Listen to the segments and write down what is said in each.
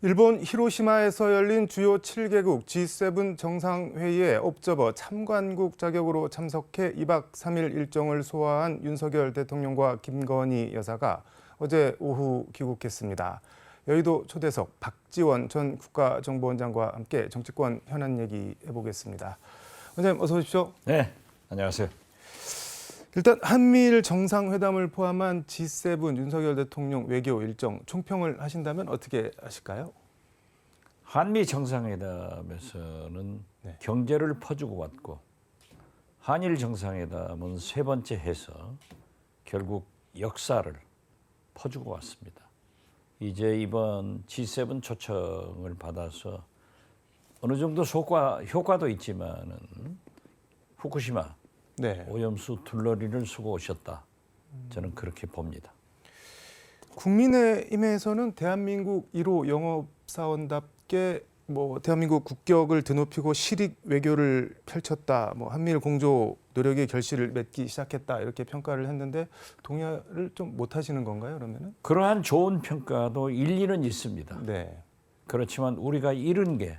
일본 히로시마에서 열린 주요 7개국 G7 정상회의에 옵저버 참관국 자격으로 참석해 2박 3일 일정을 소화한 윤석열 대통령과 김건희 여사가 어제 오후 귀국했습니다. 여의도 초대석 박지원 전 국가정보원장과 함께 정치권 현안 얘기해보겠습니다. 원장님 어서 오십시오. 네, 안녕하세요. 일단 한미일 정상회담을 포함한 G7 윤석열 대통령 외교 일정 총평을 하신다면 어떻게 하실까요? 한미 정상회담에서는 경제를 퍼주고 왔고 한일 정상회담은 세 번째 해서 결국 역사를 퍼주고 왔습니다. 이제 이번 G7 초청을 받아서 어느 정도 효과도 있지만은 후쿠시마 오염수 둘러리를 쓰고 오셨다. 저는 그렇게 봅니다. 국민의힘에서는 대한민국 1호 영업사원답게 대한민국 국격을 드높이고 실익 외교를 펼쳤다. 한미일 공조 노력의 결실을 맺기 시작했다. 이렇게 평가를 했는데 동의를 좀 못하시는 건가요? 그러면은? 그러한 좋은 평가도 일리는 있습니다. 네. 그렇지만 우리가 잃은 게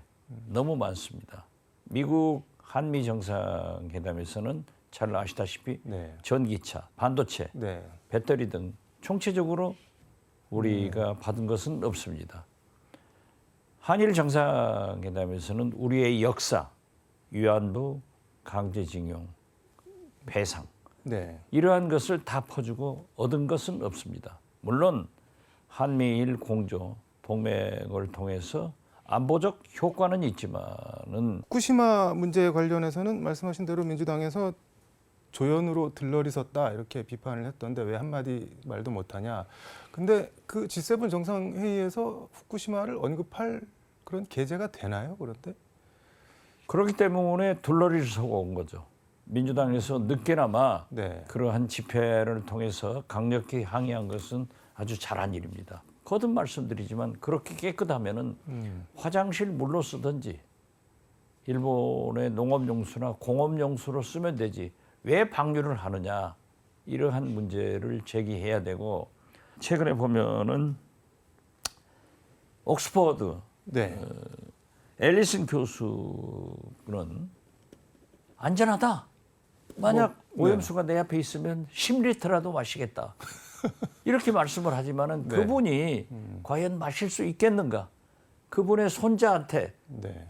너무 많습니다. 미국 한미 정상회담에서는 잘 아시다시피 전기차, 반도체, 배터리 등 총체적으로 우리가 받은 것은 없습니다. 한일 정상회담에서는 우리의 역사, 위안부, 강제징용, 배상 이러한 것을 다 퍼주고 얻은 것은 없습니다. 물론 한미일 공조, 동맹을 통해서 안보적 효과는 있지만은 후쿠시마 문제에 관련해서는 말씀하신 대로 민주당에서 조연으로 들러리 섰다 이렇게 비판을 했던데 왜 한마디 말도 못하냐. 근데 그 G7 정상회의에서 후쿠시마를 언급할 그런 계제가 되나요? 그런데? 그렇기 때문에 둘러리를 서고 온 거죠. 민주당에서 늦게나마 그러한 집회를 통해서 강력히 항의한 것은 아주 잘한 일입니다. 거듭 말씀드리지만 그렇게 깨끗하면은 화장실 물로 쓰든지 일본의 농업용수나 공업용수로 쓰면 되지 왜 방류를 하느냐 이러한 문제를 제기해야 되고 최근에 보면은 옥스퍼드 앨리슨 교수는 안전하다. 만약 오염수가 내 앞에 있으면 10리터라도 마시겠다. 이렇게 말씀을 하지만은 그분이 과연 마실 수 있겠는가? 그분의 손자한테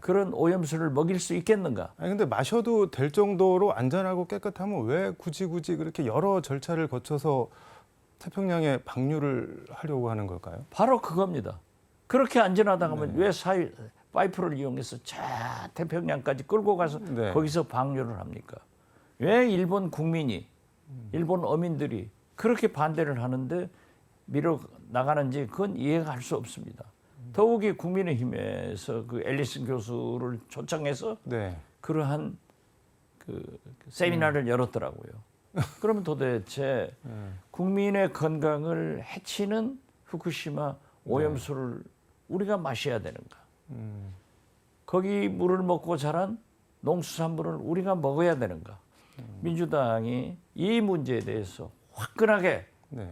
그런 오염수를 먹일 수 있겠는가? 아니 근데 마셔도 될 정도로 안전하고 깨끗하면 왜 굳이 그렇게 여러 절차를 거쳐서 태평양에 방류를 하려고 하는 걸까요? 바로 그겁니다. 그렇게 안전하다 하면 왜 파이프를 이용해서 저 태평양까지 끌고 가서 거기서 방류를 합니까? 왜 일본 국민이, 일본 어민들이 그렇게 반대를 하는데 밀어 나가는지 그건 이해가 할 수 없습니다. 더욱이 국민의힘에서 그 앨리슨 교수를 초청해서 그러한 그 세미나를 열었더라고요. 그러면 도대체 국민의 건강을 해치는 후쿠시마 오염수를 우리가 마셔야 되는가? 거기 물을 먹고 자란 농수산물을 우리가 먹어야 되는가? 민주당이 이 문제에 대해서 화끈하게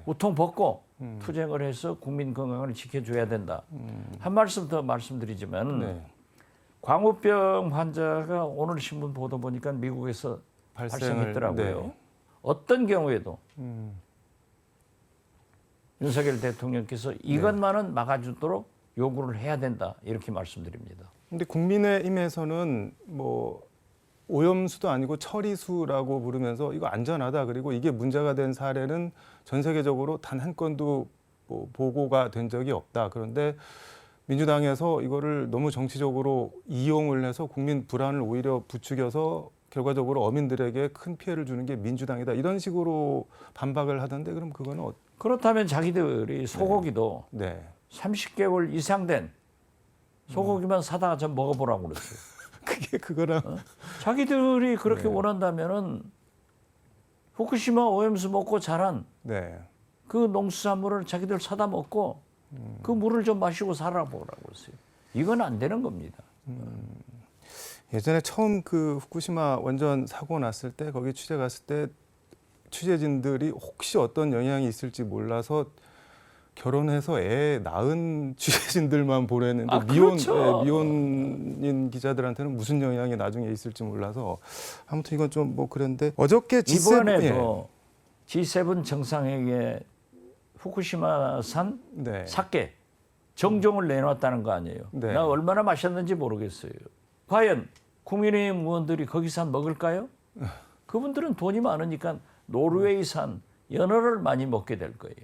우통 벗고 투쟁을 해서 국민 건강을 지켜줘야 된다. 한 말씀 더 말씀드리지만 광우병 환자가 오늘 신문 보도 보니까 미국에서 발생했더라고요. 어떤 경우에도 윤석열 대통령께서 이것만은 막아주도록 요구를 해야 된다. 이렇게 말씀드립니다. 근데 국민의힘에서는 오염수도 아니고 처리수라고 부르면서 이거 안전하다. 그리고 이게 문제가 된 사례는 전 세계적으로 단 한 건도 보고가 된 적이 없다. 그런데 민주당에서 이거를 너무 정치적으로 이용을 해서 국민 불안을 오히려 부추겨서 결과적으로 어민들에게 큰 피해를 주는 게 민주당이다. 이런 식으로 반박을 하던데 그럼 그거는 그렇다면 자기들이 소고기도 30개월 이상 된 소고기만 사다가 좀 먹어보라고 그랬어요. 그거랑 자기들이 그렇게 원한다면은 후쿠시마 오염수 먹고 자란 그 농수산물을 자기들 사다 먹고 그 물을 좀 마시고 살아보라고 했어요. 이건 안 되는 겁니다. 예전에 처음 그 후쿠시마 원전 사고 났을 때 거기 취재 갔을 때 취재진들이 혹시 어떤 영향이 있을지 몰라서 결혼해서 애 낳은 취재진들만 보내는데 그렇죠. 미혼인 기자들한테는 무슨 영향이 나중에 있을지 몰라서 아무튼 이건 좀 뭐 그런데 어저께 G7 이번에도 G7 정상회의에 후쿠시마산 네. 사케 정종을 내놨다는 거 아니에요. 네. 나 얼마나 마셨는지 모르겠어요. 과연 국민의힘 의원들이 거기산 먹을까요? 그분들은 돈이 많으니까 노르웨이산 연어를 많이 먹게 될 거예요.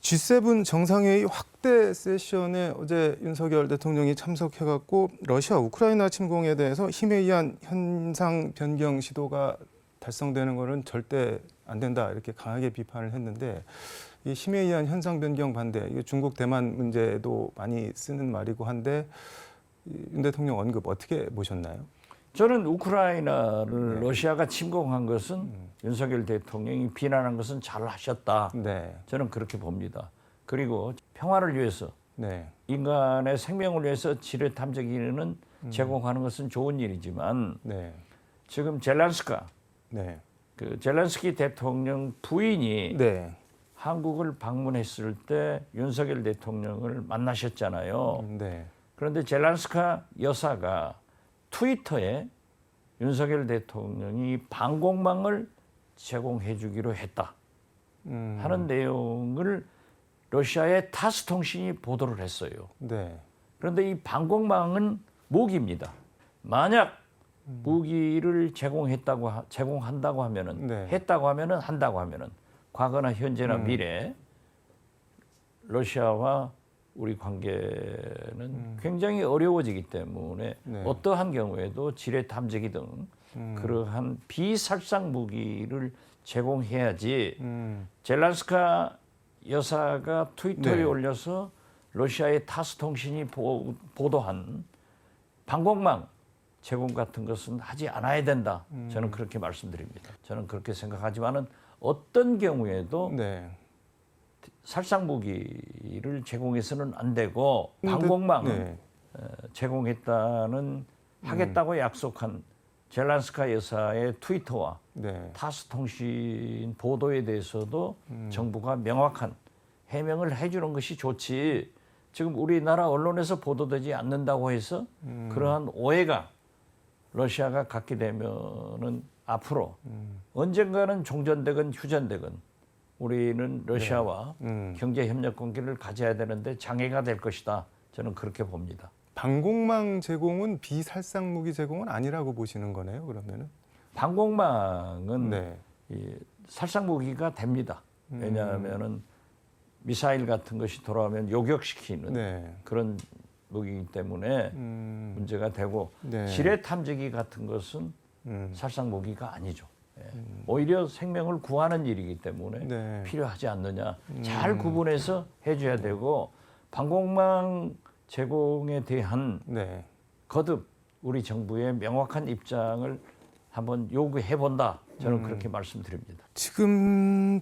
G7 정상회의 확대 세션에 어제 윤석열 대통령이 참석해갖고 러시아 우크라이나 침공에 대해서 힘에 의한 현상 변경 시도가 달성되는 것은 절대 안 된다 이렇게 강하게 비판을 했는데 이 힘에 의한 현상 변경 반대 이게 중국 대만 문제도 많이 쓰는 말이고 한데 윤 대통령 언급 어떻게 보셨나요? 저는 우크라이나를 러시아가 침공한 것은 윤석열 대통령이 비난한 것은 잘 하셨다. 네. 저는 그렇게 봅니다. 그리고 평화를 위해서 네. 인간의 생명을 위해서 지뢰 탐지기는 제공하는 것은 좋은 일이지만 네. 지금 젤란스카 네. 그 젤란스키 대통령 부인이 네. 한국을 방문했을 때 윤석열 대통령을 만나셨잖아요. 네. 그런데 젤란스카 여사가 트위터에 윤석열 대통령이 방공망을 제공해 주기로 했다 하는 내용을 러시아의 타스 통신이 보도를 했어요. 네. 그런데 이 방공망은 무기입니다. 만약 무기를 제공한다고 하면은 네. 했다고 하면은 한다고 하면은 과거나 현재나 미래 러시아와 우리 관계는 굉장히 어려워지기 때문에 네. 어떠한 경우에도 지뢰 탐지기 등 그러한 비살상 무기를 제공해야지 젤란스카 여사가 트위터에 네. 올려서 러시아의 타스 통신이 보도한 방공망 제공 같은 것은 하지 않아야 된다. 저는 그렇게 말씀드립니다. 저는 그렇게 생각하지만은 어떤 경우에도 네. 살상 무기를 제공해서는 안 되고 방공망은 네. 제공했다는 하겠다고 약속한 젤란스카 여사의 트위터와 네. 타스 통신 보도에 대해서도 정부가 명확한 해명을 해주는 것이 좋지. 지금 우리나라 언론에서 보도되지 않는다고 해서 그러한 오해가 러시아가 갖게 되면은 앞으로 언젠가는 종전되건 휴전되건 우리는 러시아와 경제 협력 관계를 가져야 되는데 장애가 될 것이다. 저는 그렇게 봅니다. 방공망 제공은 비살상 무기 제공은 아니라고 보시는 거네요. 그러면은 방공망은 네. 이 살상 무기가 됩니다. 왜냐하면은 미사일 같은 것이 돌아오면 요격시키는 네. 그런 무기이기 때문에 문제가 되고 네. 지뢰 탐지기 같은 것은 살상 무기가 아니죠. 예. 오히려 생명을 구하는 일이기 때문에 네. 필요하지 않느냐. 잘 구분해서 해줘야 되고 방공망 제공에 대한 네. 거듭 우리 정부의 명확한 입장을 한번 요구해 본다. 저는 그렇게 말씀드립니다. 지금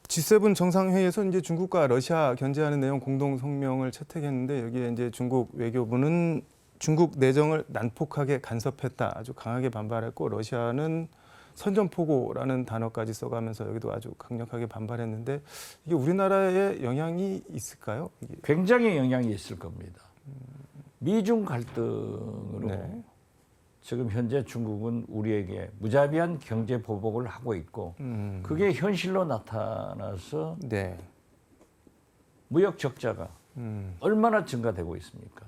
G7 정상회의에서 이제 중국과 러시아 견제하는 내용 공동 성명을 채택했는데 여기에 이제 중국 외교부는 중국 내정을 난폭하게 간섭했다 아주 강하게 반발했고 러시아는 선전포고라는 단어까지 써가면서 여기도 아주 강력하게 반발했는데 이게 우리나라에 영향이 있을까요? 이게? 굉장히 영향이 있을 겁니다. 미중 갈등으로 네. 지금 현재 중국은 우리에게 무자비한 경제 보복을 하고 있고 그게 현실로 나타나서 네. 무역 적자가 얼마나 증가되고 있습니까?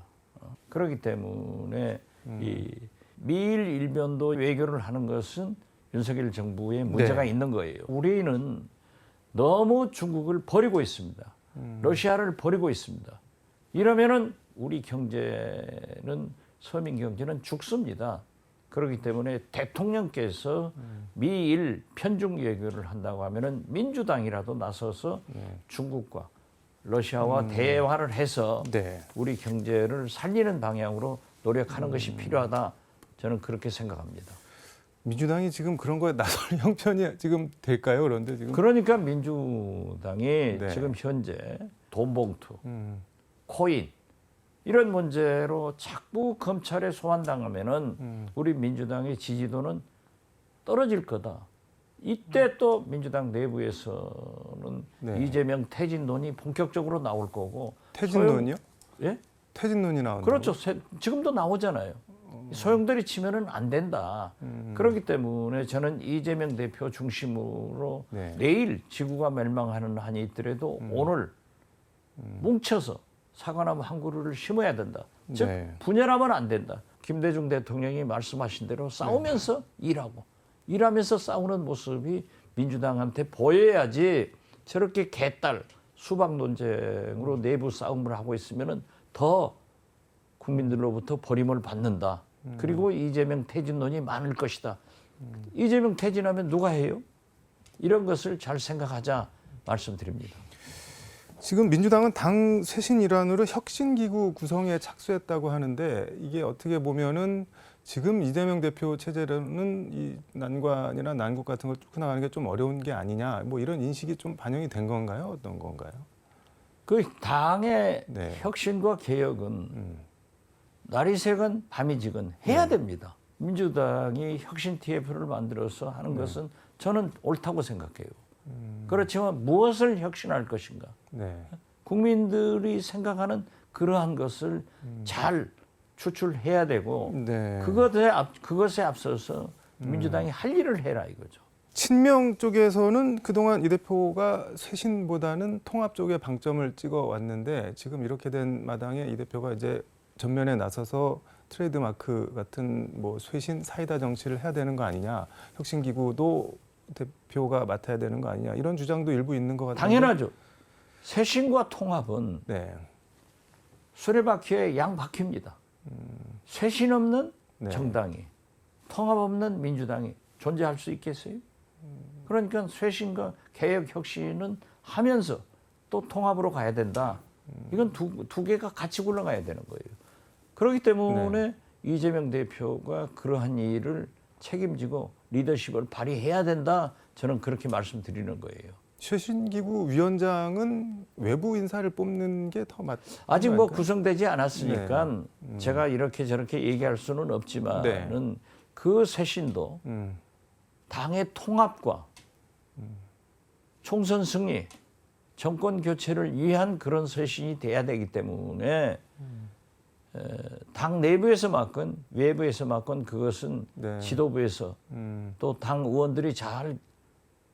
그렇기 때문에 이 미일 일변도 외교를 하는 것은 윤석열 정부의 문제가 네. 있는 거예요. 우리는 너무 중국을 버리고 있습니다. 러시아를 버리고 있습니다. 이러면은 우리 경제는 서민 경제는 죽습니다. 그렇기 때문에 대통령께서 미일 편중 외교를 한다고 하면은 민주당이라도 나서서 중국과 러시아와 대화를 해서 네. 우리 경제를 살리는 방향으로 노력하는 것이 필요하다. 저는 그렇게 생각합니다. 민주당이 지금 그런 거에 나설 형편이 지금 될까요? 그런데 지금 그러니까 민주당이 네. 지금 현재 돈봉투, 코인 이런 문제로 자꾸 검찰에 소환당하면은 우리 민주당의 지지도는 떨어질 거다. 이때 또 민주당 내부에서는 네. 이재명 퇴진론이 본격적으로 나올 거고. 퇴진론이요? 예? 퇴진론이 나온다고? 그렇죠. 지금도 나오잖아요. 소용돌이 치면은 안 된다. 그렇기 때문에 저는 이재명 대표 중심으로 네. 내일 지구가 멸망하는 한이 있더라도 오늘 뭉쳐서 사과나무 한 그루를 심어야 된다. 즉 네. 분열하면 안 된다. 김대중 대통령이 말씀하신 대로 싸우면서 일하면서 싸우는 모습이 민주당한테 보여야지 저렇게 개딸 수박 논쟁으로 내부 싸움을 하고 있으면은 더 국민들로부터 버림을 받는다. 그리고 이재명 퇴진론이 많을 것이다. 이재명 퇴진하면 누가 해요? 이런 것을 잘 생각하자 말씀드립니다. 지금 민주당은 당 쇄신 일환으로 혁신기구 구성에 착수했다고 하는데 이게 어떻게 보면은 지금 이재명 대표 체제로는 이 난관이나 난국 같은 걸 뚫고 나가는 게 좀 어려운 게 아니냐, 뭐 이런 인식이 좀 반영이 된 건가요? 어떤 건가요? 그 당의 네. 혁신과 개혁은 날이 새건 밤이 지건 해야 됩니다. 민주당이 혁신 TF를 만들어서 하는 것은 저는 옳다고 생각해요. 그렇지만 무엇을 혁신할 것인가? 네. 국민들이 생각하는 그러한 것을 잘 추출해야 되고 네. 그것에 앞서서 민주당이 할 일을 해라 이거죠. 친명 쪽에서는 그동안 이 대표가 쇄신보다는 통합 쪽에 방점을 찍어 왔는데 지금 이렇게 된 마당에 이 대표가 이제 전면에 나서서 트레이드마크 같은 뭐 쇄신 사이다 정치를 해야 되는 거 아니냐, 혁신기구도 대표가 맡아야 되는 거 아니냐, 이런 주장도 일부 있는 것 같아요. 당연하죠. 쇄신과 통합은 네. 수레바퀴의 양바퀴입니다. 쇄신 없는 네. 정당이, 통합 없는 민주당이 존재할 수 있겠어요? 그러니까 쇄신과 개혁 혁신은 하면서 또 통합으로 가야 된다. 이건 두 개가 같이 굴러가야 되는 거예요. 그렇기 때문에 이재명 대표가 그러한 일을 책임지고 리더십을 발휘해야 된다. 저는 그렇게 말씀드리는 거예요. 쇄신기구 위원장은 외부 인사를 뽑는 게 더 아직 뭐 구성되지 않았으니까 네. 제가 이렇게 저렇게 얘기할 수는 없지만은 네. 그 쇄신도 당의 통합과 총선 승리, 정권 교체를 위한 그런 쇄신이 돼야 되기 때문에 당 내부에서 맡건 외부에서 맡건 그것은 네. 지도부에서 또 당 의원들이 잘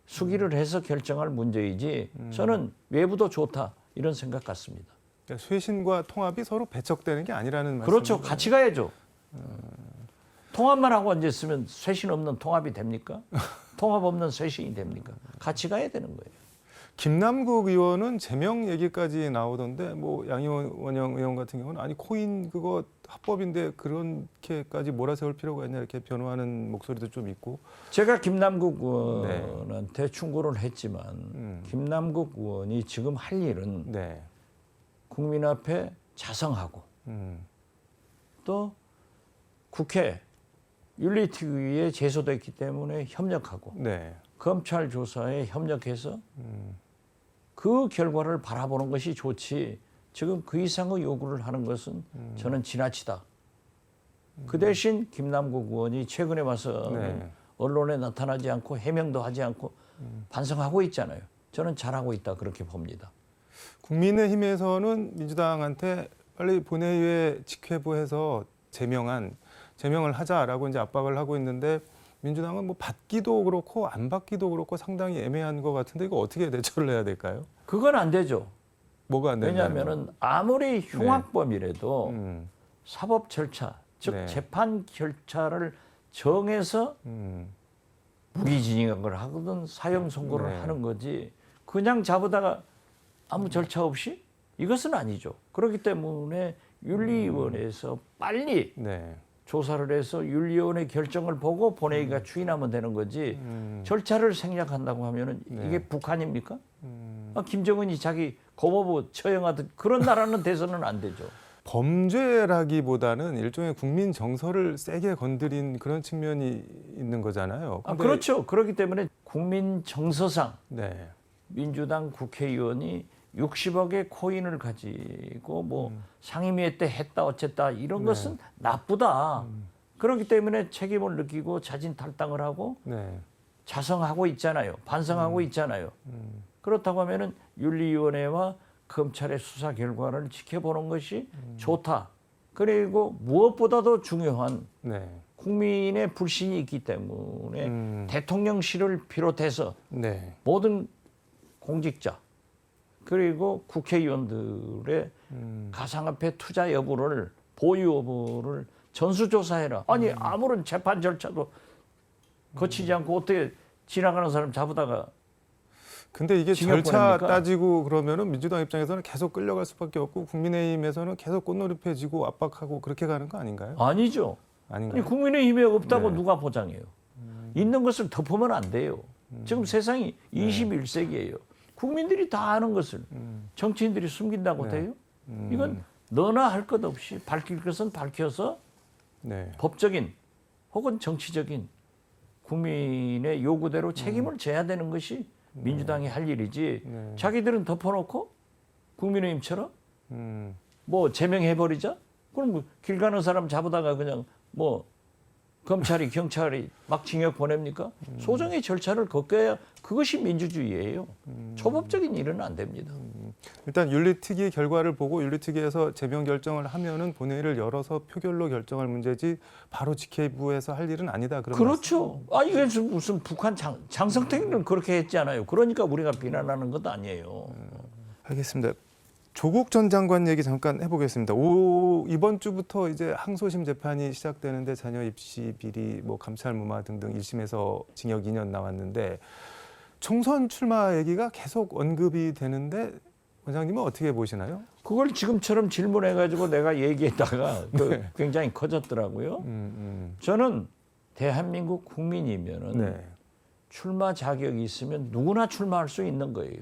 수기를 해서 결정할 문제이지 저는 외부도 좋다 이런 생각 같습니다. 그러니까 쇄신과 통합이 서로 배척되는 게 아니라는 말씀이죠. 그렇죠. 같이 가야죠. 통합만 하고 앉아있으면 쇄신 없는 통합이 됩니까? 통합 없는 쇄신이 됩니까? 같이 가야 되는 거예요. 김남국 의원은 제명 얘기까지 나오던데 뭐 양이원영 의원 같은 경우는 아니 코인 그거 합법인데 그렇게까지 몰아세울 필요가 있냐 이렇게 변호하는 목소리도 좀 있고. 제가 김남국 의원한테 충고를 했지만 김남국 의원이 지금 할 일은 네. 국민 앞에 자성하고 또 국회 윤리특위에 제소됐기 때문에 협력하고 네. 검찰 조사에 협력해서 그 결과를 바라보는 것이 좋지 지금 그 이상의 요구를 하는 것은 저는 지나치다. 그 대신 김남국 의원이 최근에 와서 네. 언론에 나타나지 않고 해명도 하지 않고 반성하고 있잖아요. 저는 잘하고 있다 그렇게 봅니다. 국민의힘에서는 민주당한테 빨리 본회의에 직회부해서 제명을 하자라고 이제 압박을 하고 있는데 민주당은 뭐 받기도 그렇고 안 받기도 그렇고 상당히 애매한 것 같은데 이거 어떻게 대처를 해야 될까요? 그건 안 되죠. 뭐가 안 된다는 왜냐하면은 아무리 흉악범이라도 사법 절차, 즉 네. 재판 절차를 정해서 무기징역을 하거든 사형 선고를 네. 하는 거지 그냥 잡아다가 아무 절차 없이 이것은 아니죠. 그렇기 때문에 윤리위원회에서 빨리 네. 조사를 해서 윤리위원회 결정을 보고 본회의가 추인하면 되는 거지 절차를 생략한다고 하면은 이게 북한입니까? 김정은이 자기 고모부 처형하듯 그런 나라는 돼서는 안 되죠. 범죄라기보다는 일종의 국민 정서를 세게 건드린 그런 측면이 있는 거잖아요. 근데 그렇죠. 그렇기 때문에 국민 정서상 네. 민주당 국회의원이 60억의 코인을 가지고 뭐 상임위회 때 했다 어쨌다 이런 것은 나쁘다. 그렇기 때문에 책임을 느끼고 자진 탈당을 하고 네. 자성하고 있잖아요. 반성하고 있잖아요. 그렇다고 하면은 윤리위원회와 검찰의 수사 결과를 지켜보는 것이 좋다. 그리고 무엇보다도 중요한 네. 국민의 불신이 있기 때문에 대통령실을 비롯해서 네. 모든 공직자 그리고 국회의원들의 가상화폐 투자 여부를 보유 여부를 전수조사해라. 아니 아무런 재판 절차도 거치지 않고 어떻게 지나가는 사람 잡으다가 근데 이게 징역 절차 보냅니까? 따지고 그러면은 민주당 입장에서는 계속 끌려갈 수밖에 없고 국민의힘에서는 계속 꽃놀이패지고 압박하고 그렇게 가는 거 아닌가요? 아니죠. 아니, 아닌가요? 국민의힘에 없다고 네. 누가 보장해요? 있는 것을 덮으면 안 돼요. 지금 세상이 21세기예요. 국민들이 다 아는 것을 정치인들이 숨긴다고 네. 돼요? 이건 너나 할 것 없이 밝힐 것은 밝혀서 네. 법적인 혹은 정치적인 국민의 요구대로 책임을 져야 되는 것이 민주당이 할 일이지. 네. 자기들은 덮어놓고 국민의힘처럼 음. 뭐 제명해버리자? 그럼 뭐길 가는 사람 잡아다가 그냥 뭐 검찰이 경찰이 막 징역 보냅니까? 소정의 절차를 거쳐야 그것이 민주주의예요. 초법적인 일은 안 됩니다. 일단 윤리특위 결과를 보고 윤리특위에서 제명 결정을 하면은 본회의를 열어서 표결로 결정할 문제지 바로 직회부에서 할 일은 아니다. 그런 그렇죠. 아 이게 무슨 북한 장성택은 그렇게 했잖아요. 그러니까 우리가 비난하는 것도 아니에요. 알겠습니다. 조국 전 장관 얘기 잠깐 해보겠습니다. 이번 주부터 이제 항소심 재판이 시작되는데 자녀 입시 비리, 뭐 감찰 무마 등등 1심에서 징역 2년 나왔는데 총선 출마 얘기가 계속 언급이 되는데 원장님은 어떻게 보시나요? 그걸 지금처럼 질문해가지고 내가 얘기했다가 굉장히 커졌더라고요. 저는 대한민국 국민이면은 네. 출마 자격이 있으면 누구나 출마할 수 있는 거예요.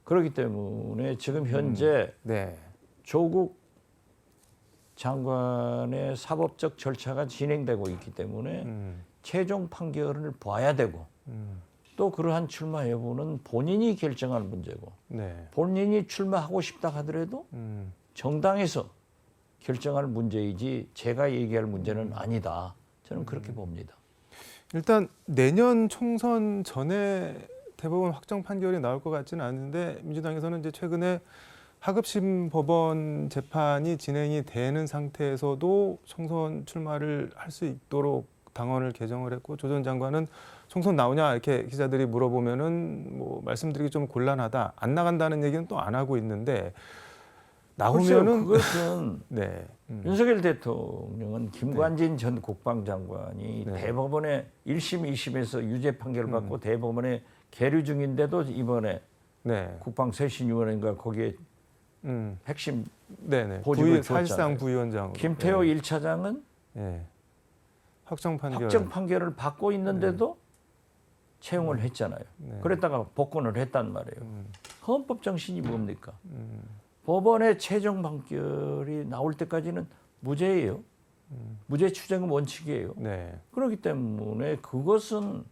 그렇기 때문에 지금 현재 네. 조국 장관의 사법적 절차가 진행되고 있기 때문에 최종 판결을 봐야 되고 또 그러한 출마 여부는 본인이 결정할 문제고 네. 본인이 출마하고 싶다 하더라도 정당에서 결정할 문제이지 제가 얘기할 문제는 아니다. 저는 그렇게 봅니다. 일단 내년 총선 전에 대법원 확정 판결이 나올 것 같지는 않은데 민주당에서는 이제 최근에 하급심 법원 재판이 진행이 되는 상태에서도 총선 출마를 할 수 있도록 당원을 개정을 했고 조 전 장관은 총선 나오냐 이렇게 기자들이 물어보면은 뭐 말씀드리기 좀 곤란하다. 안 나간다는 얘기는 또 안 하고 있는데 나오면은 그것은 네. 윤석열 대통령은 김관진 전 국방장관이 네. 대법원에 1심, 2심에서 유죄 판결을 받고 대법원에 계류 중인데도 이번에 네. 국방쇄신위원회인가 거기에 핵심 네네. 보직을 사실상 줬잖아요. 부위원장. 김태호 네. 1차장은 네. 확정 판결. 확정 판결을 받고 있는데도 채용을 했잖아요. 네. 그랬다가 복권을 했단 말이에요. 헌법 정신이 뭡니까? 법원의 최종 판결이 나올 때까지는 무죄예요. 무죄 추정은 원칙이에요. 네. 그렇기 때문에 그것은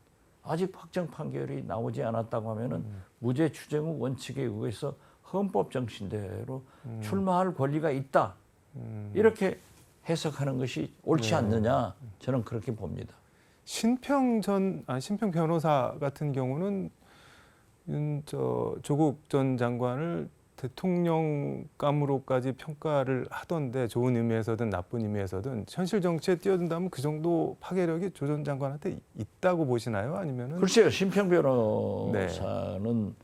아직 확정 판결이 나오지 않았다고 하면은 무죄 추정은 원칙에 의해서 헌법 정신대로 출마할 권리가 있다. 이렇게 해석하는 것이 옳지 않느냐 저는 그렇게 봅니다. 신평 변호사 같은 경우는 조국 전 장관을 대통령감으로까지 평가를 하던데 좋은 의미에서든 나쁜 의미에서든 현실 정치에 뛰어든다면 그 정도 파괴력이 조 전 장관한테 있다고 보시나요? 아니면은 글쎄요, 신평 변호사는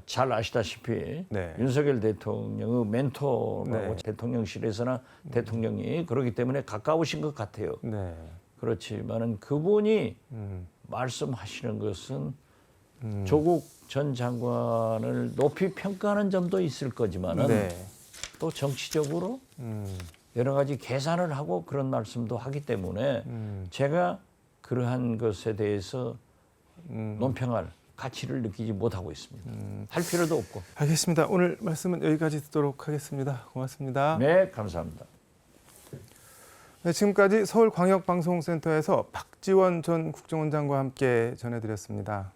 잘 아시다시피 네. 윤석열 대통령의 멘토라고 네. 대통령실에서나 대통령이 그러기 때문에 가까우신 것 같아요. 네. 그렇지만은 그분이 말씀하시는 것은 조국 전 장관을 높이 평가하는 점도 있을 거지만은 네. 또 정치적으로 여러 가지 계산을 하고 그런 말씀도 하기 때문에 제가 그러한 것에 대해서 논평할 가치를 느끼지 못하고 있습니다. 할 필요도 없고. 알겠습니다. 오늘 말씀은 여기까지 듣도록 하겠습니다. 고맙습니다. 네, 감사합니다. 네, 지금까지 서울광역방송센터에서 박지원 전 국정원장과 함께 전해드렸습니다.